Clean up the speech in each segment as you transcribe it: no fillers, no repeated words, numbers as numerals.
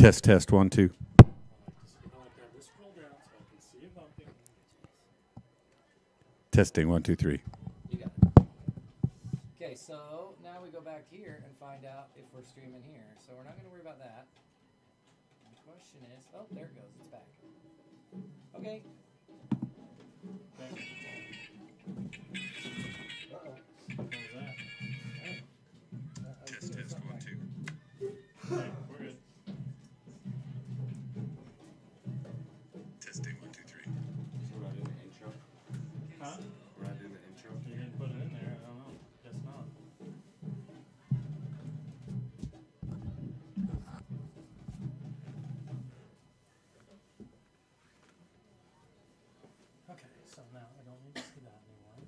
Test, test, 1, 2. I like to have this scroll down so I can see it bumping. Testing, 1, 2, 3. You got it. Okay, so now we go back here and find out if we're streaming here. So we're not going to worry about that. The question is, oh, there it goes. It's back. Okay. Uh-oh. What was that? Test, test, 1, 2. Okay, we're good. Testing, 1, 2, 3. So would I do the intro? Huh? Would I do the intro? You didn't put it in there. I don't know. Guess not. Okay, so now I don't need to see that anymore.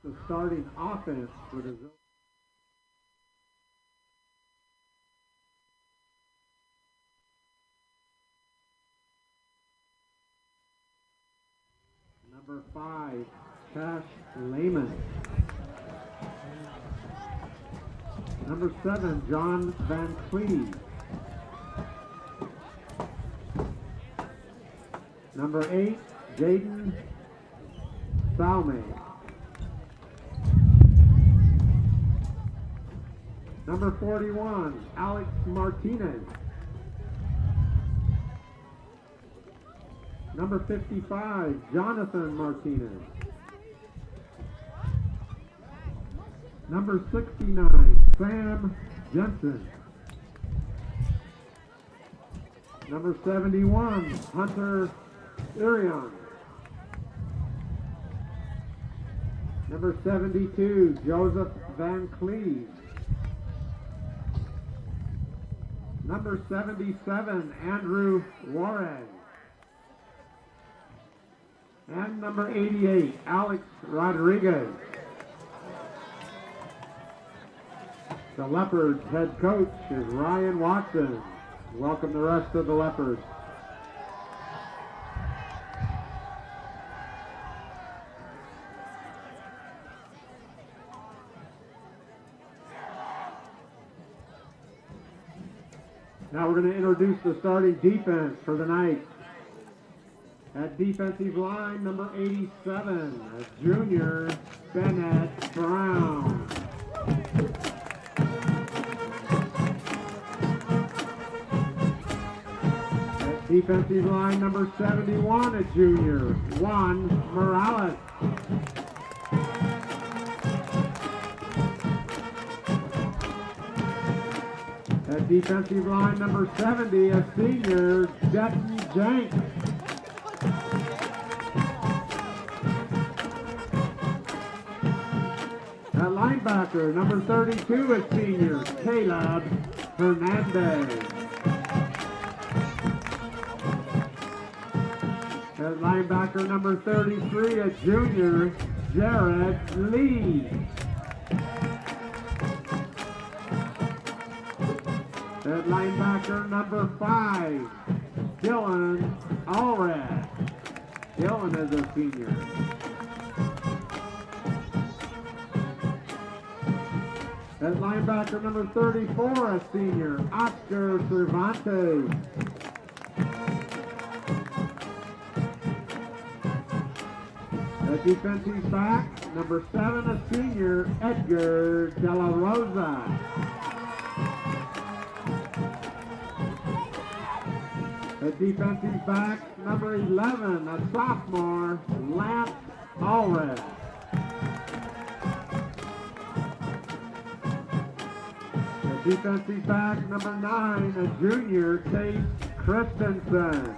The starting offense for the Zillah. Number 5, Cash Lehman. Number 7, John Van Cleve. Number 8, Jaden Salme. Number 41, Alex Martinez. Number 55, Jonathan Martinez. Number 69, Sam Jensen. Number 71, Hunter Irion. Number 72, Joseph Van Cleve. Number 77, Andrew Warren. And number 88, Alex Rodriguez. The Leopards head coach is Ryan Watson. Welcome the rest of the Leopards. Now we're going to introduce the starting defense for the night. At defensive line, number 87, a junior, Bennett Brown. At defensive line, number 71, a junior, Juan Morales. At defensive line, number 70, a senior, Denton Jenks. At linebacker, number 32, a senior, Caleb Hernandez. At linebacker, number 33, a junior, Jared Lee. At linebacker, number 5, Dylan Allred. Dylan is a senior. At linebacker, number 34, a senior, Oscar Cervantes. At defensive back, number 7, a senior, Edgar De La Rosa. At defensive back, number 11, a sophomore, Lance Allred. At defensive back, number 9, a junior, Tate Christensen.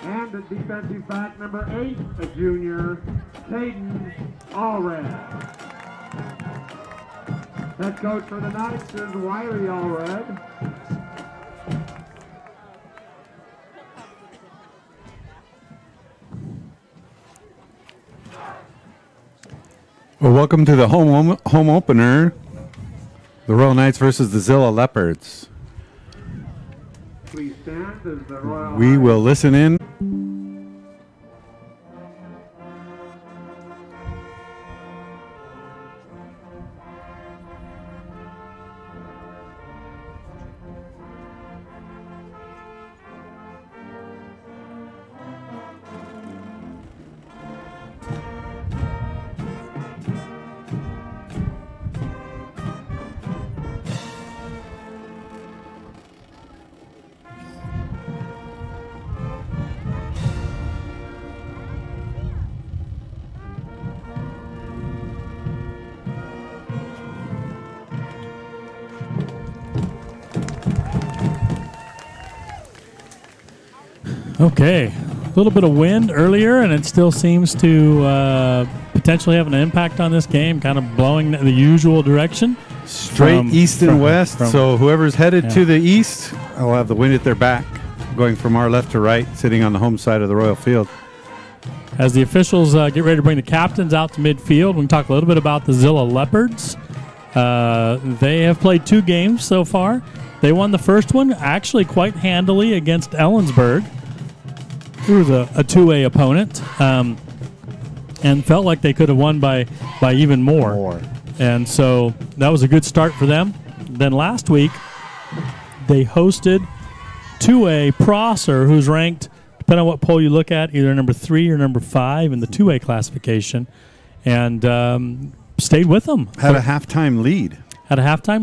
And at defensive back, number 8, a junior, Caden Allred. Head coach for the Knights is Wiley Allred. Well, welcome to the home opener, the Royal Knights versus the Zillah Leopards. Please stand as the Royal We Knights will listen in. Okay, a little bit of wind earlier, and it still seems to potentially have an impact on this game, kind of blowing the usual direction. Straight east and west, so whoever's headed to the east will have the wind at their back, going from our left to right, sitting on the home side of the Royal Field. As the officials get ready to bring the captains out to midfield, we can talk a little bit about the Zillah Leopards. They have played 2 games so far. They won the first one actually quite handily against Ellensburg, who was a 2A opponent, and felt like they could have won by even more. And so that was a good start for them. Then last week, they hosted 2A Prosser, who's ranked, depending on what poll you look at, either number 3 or number 5 in the 2A classification, and stayed with them. Had a halftime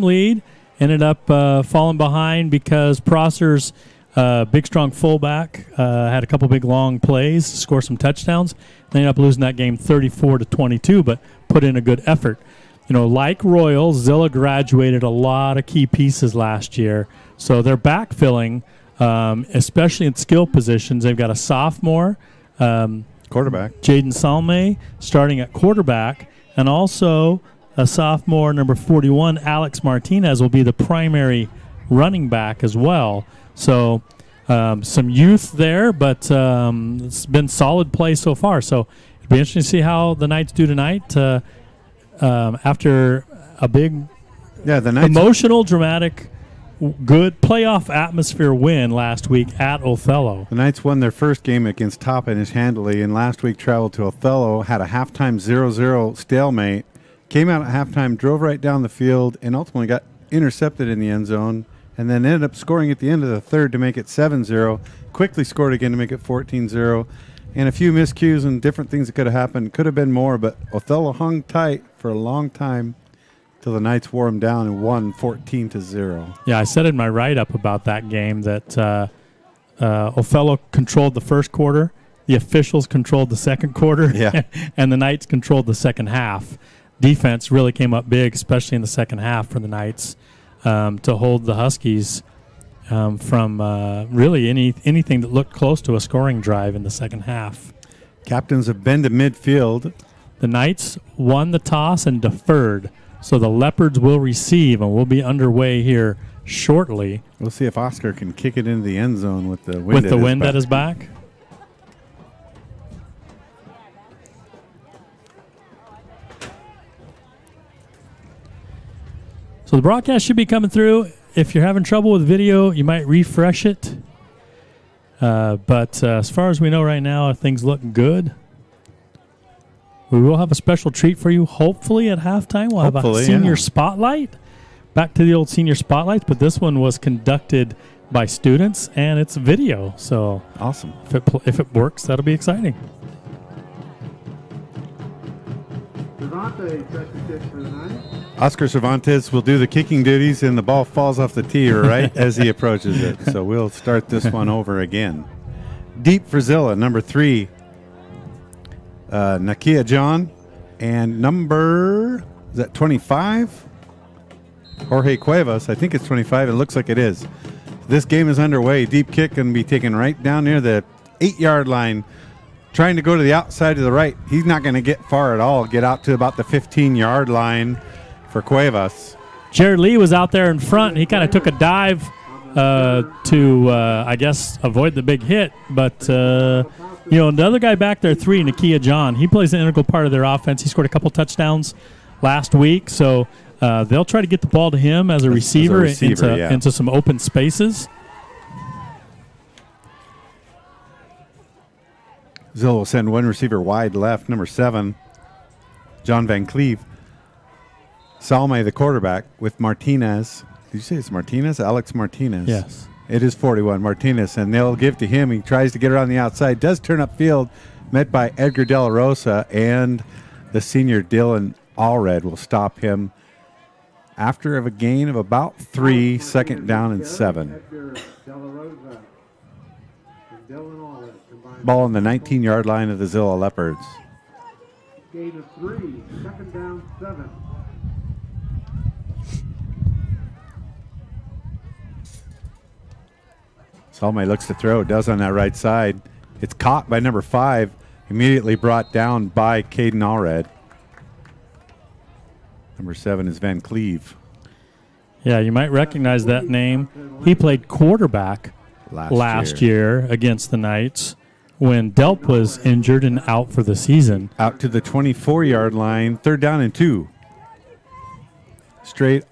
lead. Ended up falling behind because Prosser's big, strong fullback had a couple big, long plays to score some touchdowns. They ended up losing that game 34-22, but put in a good effort. You know, like Royal, Zillah graduated a lot of key pieces last year, so they're backfilling especially in skill positions. They've got a sophomore, Quarterback. Jaden Salme, starting at quarterback, and also a sophomore, number 41, Alex Martinez, will be the primary running back as well. So some youth there, but it's been solid play so far. So it'll be interesting to see how the Knights do tonight after a big the Knights emotional, dramatic, good playoff atmosphere win last week at Othello. The Knights won their first game against Toppenish handily, and last week traveled to Othello, had a halftime 0-0 stalemate, came out at halftime, drove right down the field, and ultimately got intercepted in the end zone, and then ended up scoring at the end of the third to make it 7-0, quickly scored again to make it 14-0, and a few miscues and different things that could have happened. Could have been more, but Othello hung tight for a long time till the Knights wore them down and won 14-0. Yeah, I said in my write-up about that game that Othello controlled the first quarter, the officials controlled the second quarter, and the Knights controlled the second half. Defense really came up big, especially in the second half for the Knights, to hold the Huskies from really anything that looked close to a scoring drive in the second half. Captains have been to midfield. The Knights won the toss and deferred, so the Leopards will receive, and we'll be underway here shortly. We'll see if Oscar can kick it into the end zone with the wind at his back. So the broadcast should be coming through. If you're having trouble with video, you might refresh it. But as far as we know right now, things look good. We will have a special treat for you, hopefully, at halftime. We'll have a senior spotlight. Back to the old senior spotlights, but this one was conducted by students, and it's video. So awesome. If it works, that'll be exciting. Cervantes sets the kick for the night. Oscar Cervantes will do the kicking duties, and the ball falls off the tee right as he approaches it. So we'll start this one over again. Deep for Zillah, number 3, Nakia John, and number, is that 25? Jorge Cuevas. I think it's 25. It looks like it is. This game is underway. Deep kick going to be taken right down near the 8-yard line, trying to go to the outside to the right. He's not going to get far at all. Get out to about the 15-yard line for Cuevas. Jared Lee was out there in front. He kind of took a dive to, I guess, avoid the big hit. But, the other guy back there, 3, Nakia John, he plays an integral part of their offense. He scored a couple touchdowns last week. So they'll try to get the ball to him as a receiver, into some open spaces. Zillah will send one receiver wide left, number 7, John Van Cleve. Salme, the quarterback, with Martinez. Did you say it's Martinez? Alex Martinez. Yes. It is 41, Martinez, and they'll give to him. He tries to get it on the outside, does turn upfield, met by Edgar De La Rosa, and the senior Dylan Allred will stop him after a gain of about 3, second down and 7. Ball on the 19-yard line of the Zillah Leopards. Gain of 3, second down, 7. Salme looks to throw, does on that right side. It's caught by number 5, immediately brought down by Caden Allred. Number 7 is Van Cleve. Yeah, you might recognize that name. He played quarterback last year against the Knights when Delp was injured and out for the season. Out to the 24-yard line, 3rd down and 2. Straight